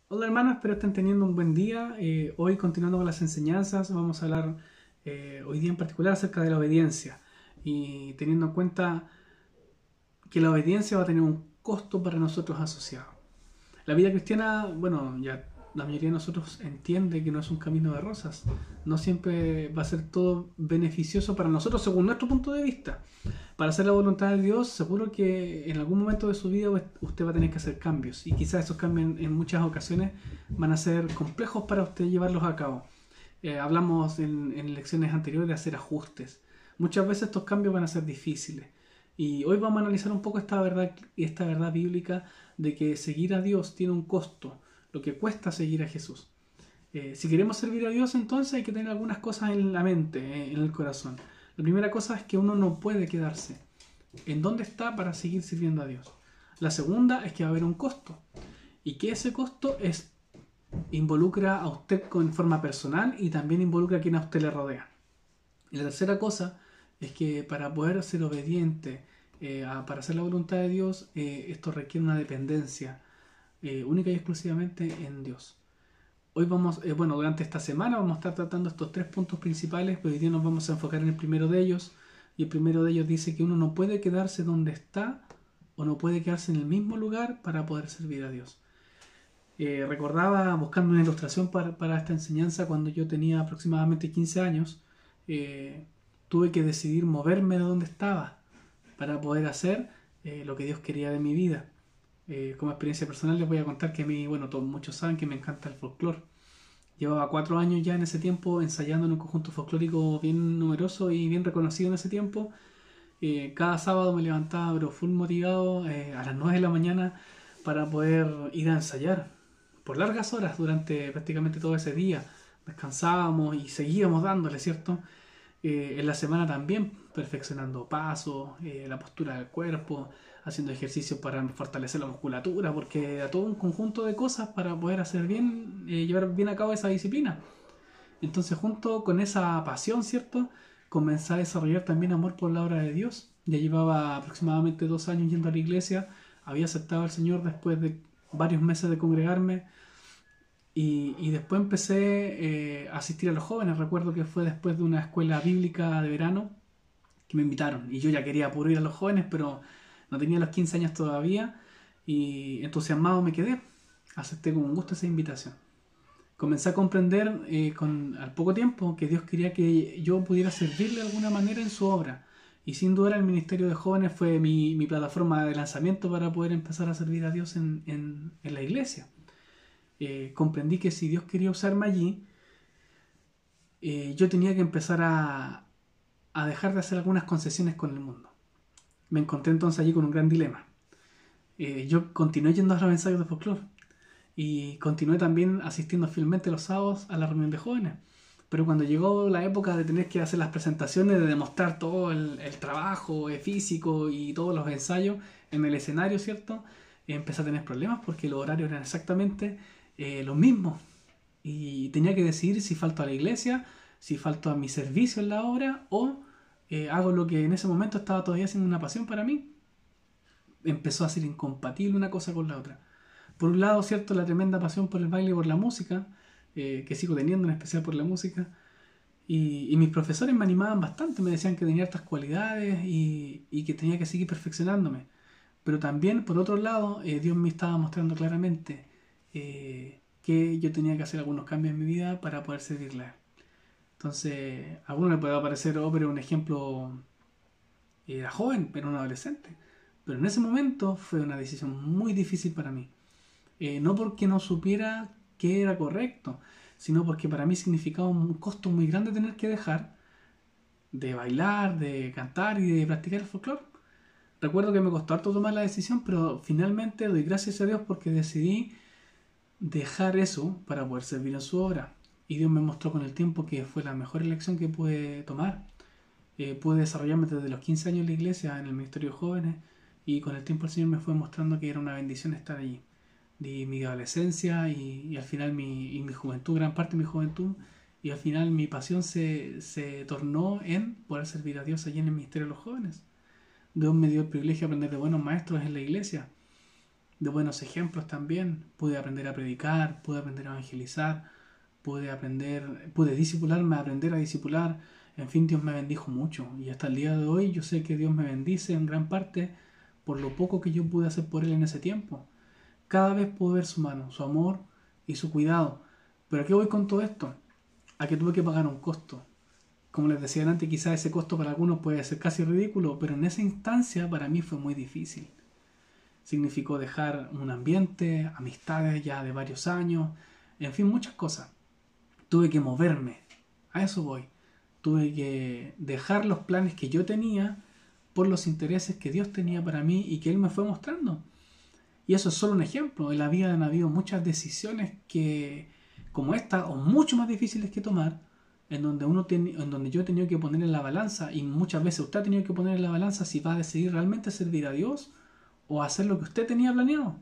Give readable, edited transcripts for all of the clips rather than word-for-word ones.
Hola hermanos, espero estén teniendo un buen día. Hoy continuando con las enseñanzas, vamos a hablar hoy día en particular acerca de la obediencia y teniendo en cuenta que la obediencia va a tener un costo para nosotros asociado. La vida cristiana, bueno, ya la mayoría de nosotros entiende que no es un camino de rosas. No siempre va a ser todo beneficioso para nosotros según nuestro punto de vista. Para hacer la voluntad de Dios, seguro que en algún momento de su vida usted va a tener que hacer cambios. Y quizás esos cambios en muchas ocasiones van a ser complejos para usted llevarlos a cabo. Hablamos en lecciones anteriores de hacer ajustes. Muchas veces estos cambios van a ser difíciles. Y hoy vamos a analizar un poco esta verdad bíblica de que seguir a Dios tiene un costo, lo que cuesta seguir a Jesús. Si queremos servir a Dios, entonces hay que tener algunas cosas en la mente, en el corazón. La primera cosa es que uno no puede quedarse en dónde está para seguir sirviendo a Dios. La segunda es que va a haber un costo y que ese costo involucra a usted en forma personal y también involucra a quien a usted le rodea. Y la tercera cosa es que para poder ser obediente, para hacer la voluntad de Dios, esto requiere una dependencia única y exclusivamente en Dios. Hoy durante esta semana vamos a estar tratando estos tres puntos principales, pero hoy día nos vamos a enfocar en el primero de ellos. Y el primero de ellos dice que uno no puede quedarse donde está o no puede quedarse en el mismo lugar para poder servir a Dios. Recordaba buscando una ilustración para esta enseñanza cuando yo tenía aproximadamente 15 años. eh, Tuve que decidir moverme de donde estaba para poder hacer lo que Dios quería de mi vida. Como experiencia personal les voy a contar que a mí, bueno, todos muchos saben que me encanta el folclore. Llevaba 4 años ya en ese tiempo ensayando en un conjunto folclórico bien numeroso y bien reconocido en ese tiempo. Cada sábado me levantaba pero full motivado a las 9 de la mañana para poder ir a ensayar por largas horas durante prácticamente todo ese día. Descansábamos y seguíamos dándole, ¿cierto? En la semana también perfeccionando pasos, la postura del cuerpo, haciendo ejercicios para fortalecer la musculatura, porque era todo un conjunto de cosas para poder hacer bien, llevar bien a cabo esa disciplina. Entonces, junto con esa pasión, ¿cierto? Comencé a desarrollar también amor por la obra de Dios. Ya llevaba aproximadamente 2 años yendo a la iglesia, había aceptado al Señor después de varios meses de congregarme y después empecé a asistir a los jóvenes. Recuerdo que fue después de una escuela bíblica de verano que me invitaron y yo ya quería puro ir a los jóvenes, pero no tenía los 15 años todavía y entusiasmado me quedé. Acepté con gusto esa invitación. Comencé a comprender al poco tiempo que Dios quería que yo pudiera servirle de alguna manera en su obra. Y sin duda el Ministerio de Jóvenes fue mi plataforma de lanzamiento para poder empezar a servir a Dios en la iglesia. Comprendí que si Dios quería usarme allí, yo tenía que empezar a dejar de hacer algunas concesiones con el mundo. Me encontré entonces allí con un gran dilema. Yo continué yendo a los ensayos de folclore y continué también asistiendo fielmente los sábados a la reunión de jóvenes. Pero cuando llegó la época de tener que hacer las presentaciones, de demostrar todo el trabajo físico y todos los ensayos en el escenario, ¿cierto? Empecé a tener problemas porque los horarios eran exactamente los mismos. Y tenía que decidir si falto a la iglesia, si falto a mi servicio en la obra o hago lo que en ese momento estaba todavía siendo una pasión para mí. Empezó a ser incompatible una cosa con la otra. Por un lado, cierto, la tremenda pasión por el baile y por la música, que sigo teniendo, en especial por la música, y mis profesores me animaban bastante, me decían que tenía estas cualidades y que tenía que seguir perfeccionándome. Pero también, por otro lado, Dios me estaba mostrando claramente que yo tenía que hacer algunos cambios en mi vida para poder servirle. Entonces, a uno le puede parecer, oh, pero un ejemplo era joven, era un adolescente. Pero en ese momento fue una decisión muy difícil para mí. No porque no supiera que era correcto, sino porque para mí significaba un costo muy grande tener que dejar de bailar, de cantar y de practicar el folclore. Recuerdo que me costó harto tomar la decisión, pero finalmente doy gracias a Dios porque decidí dejar eso para poder servir en su obra. Y Dios me mostró con el tiempo que fue la mejor elección que pude tomar. Pude desarrollarme desde los 15 años en la iglesia, en el Ministerio de Jóvenes, y con el tiempo el Señor me fue mostrando que era una bendición estar allí. De mi adolescencia y al final mi juventud, gran parte de mi juventud, y al final mi pasión se tornó en poder servir a Dios allí en el Ministerio de los Jóvenes. Dios me dio el privilegio de aprender de buenos maestros en la iglesia. de buenos ejemplos también. Pude aprender a predicar, pude aprender a evangelizar, pude discipularme, aprender a discipular. En fin, Dios me bendijo mucho. Y hasta el día de hoy yo sé que Dios me bendice en gran parte por lo poco que yo pude hacer por Él en ese tiempo. Cada vez puedo ver su mano, su amor y su cuidado. Pero ¿a qué voy con todo esto? A que tuve que pagar un costo. Como les decía antes, quizás ese costo para algunos puede ser casi ridículo, pero en esa instancia para mí fue muy difícil. Significó dejar un ambiente, amistades ya de varios años, en fin, muchas cosas. Tuve que moverme, a eso voy. Tuve que dejar los planes que yo tenía por los intereses que Dios tenía para mí y que Él me fue mostrando. Y eso es solo un ejemplo. En la vida han habido muchas decisiones que, como esta, o mucho más difíciles que tomar, en donde yo he tenido que poner en la balanza, y muchas veces usted ha tenido que poner en la balanza si va a decidir realmente servir a Dios o hacer lo que usted tenía planeado.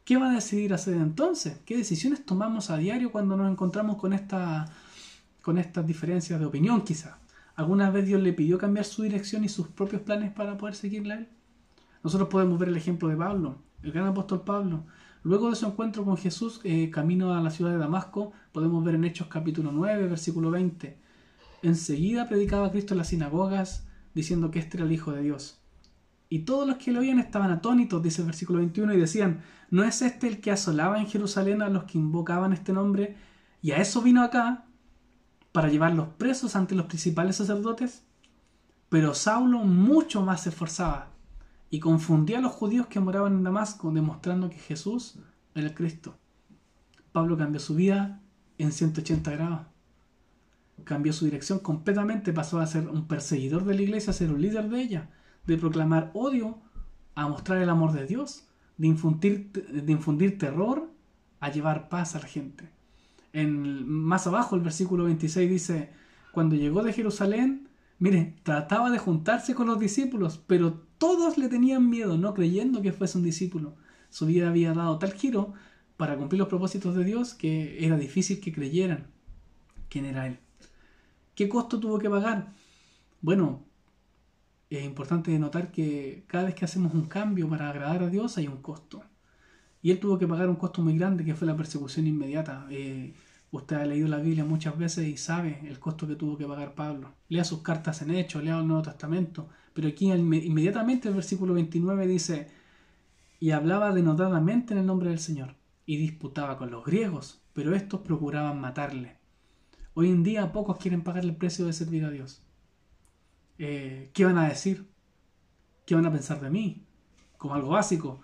¿Qué va a decidir hacer entonces? ¿Qué decisiones tomamos a diario cuando nos encontramos con estas diferencias de opinión quizá? ¿Alguna vez Dios le pidió cambiar su dirección y sus propios planes para poder seguirle a Él? Nosotros podemos ver el ejemplo de Pablo, el gran apóstol Pablo. Luego de su encuentro con Jesús, camino a la ciudad de Damasco, podemos ver en Hechos capítulo 9, versículo 20. Enseguida predicaba a Cristo en las sinagogas, diciendo que este era el Hijo de Dios. Y todos los que lo oían estaban atónitos, dice el versículo 21, y decían, ¿no es este el que asolaba en Jerusalén a los que invocaban este nombre? Y a eso vino acá, para llevarlos presos ante los principales sacerdotes. Pero Saulo mucho más se esforzaba y confundía a los judíos que moraban en Damasco, demostrando que Jesús era el Cristo. Pablo cambió su vida en 180 grados. Cambió su dirección completamente, pasó a ser un perseguidor de la iglesia, a ser un líder de ella, de proclamar odio, a mostrar el amor de Dios, de infundir terror, a llevar paz a la gente. Más abajo el versículo 26 dice, cuando llegó de Jerusalén, mire, trataba de juntarse con los discípulos, pero todos le tenían miedo, no creyendo que fuese un discípulo. Su vida había dado tal giro para cumplir los propósitos de Dios que era difícil que creyeran quién era Él. ¿Qué costo tuvo que pagar? Bueno, es importante notar que cada vez que hacemos un cambio para agradar a Dios hay un costo. Y Él tuvo que pagar un costo muy grande que fue la persecución inmediata. Usted ha leído la Biblia muchas veces y sabe el costo que tuvo que pagar Pablo. Lea sus cartas en Hechos, lea el Nuevo Testamento. Pero aquí inmediatamente el versículo 29 dice, y hablaba denodadamente en el nombre del Señor, y disputaba con los griegos, pero estos procuraban matarle. Hoy en día pocos quieren pagar el precio de servir a Dios. ¿Qué van a decir? ¿Qué van a pensar de mí? Como algo básico.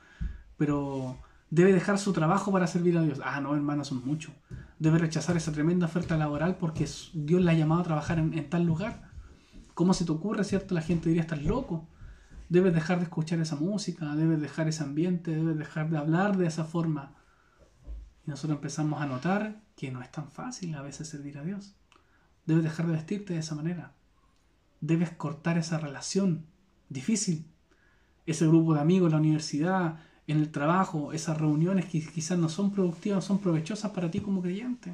Pero debe dejar su trabajo para servir a Dios. Ah, no, hermano, son muchos. Debe rechazar esa tremenda oferta laboral porque Dios le ha llamado a trabajar en tal lugar. ¿Cómo se te ocurre, cierto? La gente diría, estás loco. Debes dejar de escuchar esa música, debes dejar ese ambiente, debes dejar de hablar de esa forma. Y nosotros empezamos a notar que no es tan fácil a veces servir a Dios. Debes dejar de vestirte de esa manera. Debes cortar esa relación difícil. Ese grupo de amigos en la universidad, en el trabajo, esas reuniones que quizás no son productivas, no son provechosas para ti como creyente.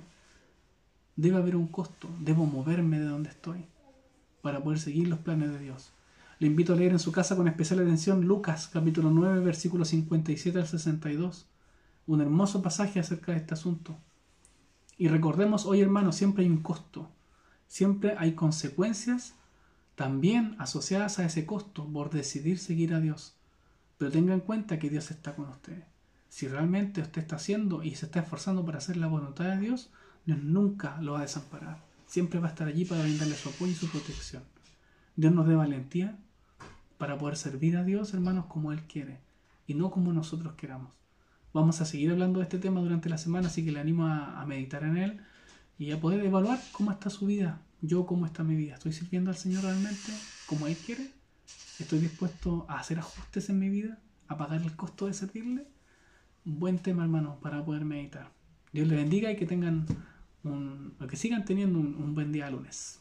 Debe haber un costo. Debo moverme de donde estoy para poder seguir los planes de Dios. Le invito a leer en su casa con especial atención Lucas, capítulo 9, versículos 57 al 62. Un hermoso pasaje acerca de este asunto. Y recordemos hoy, hermanos, siempre hay un costo. Siempre hay consecuencias también asociadas a ese costo por decidir seguir a Dios. Pero tenga en cuenta que Dios está con usted. Si realmente usted está haciendo y se está esforzando para hacer la voluntad de Dios, Dios nunca lo va a desamparar. Siempre va a estar allí para brindarle su apoyo y su protección. Dios nos dé valentía para poder servir a Dios, hermanos, como Él quiere y no como nosotros queramos. Vamos a seguir hablando de este tema durante la semana, así que le animo a meditar en él y a poder evaluar cómo está su vida. Yo, cómo está mi vida. ¿Estoy sirviendo al Señor realmente como Él quiere? ¿Estoy dispuesto a hacer ajustes en mi vida? ¿A pagar el costo de servirle? Un buen tema, hermano, para poder meditar. Dios les bendiga y que sigan teniendo un buen día lunes.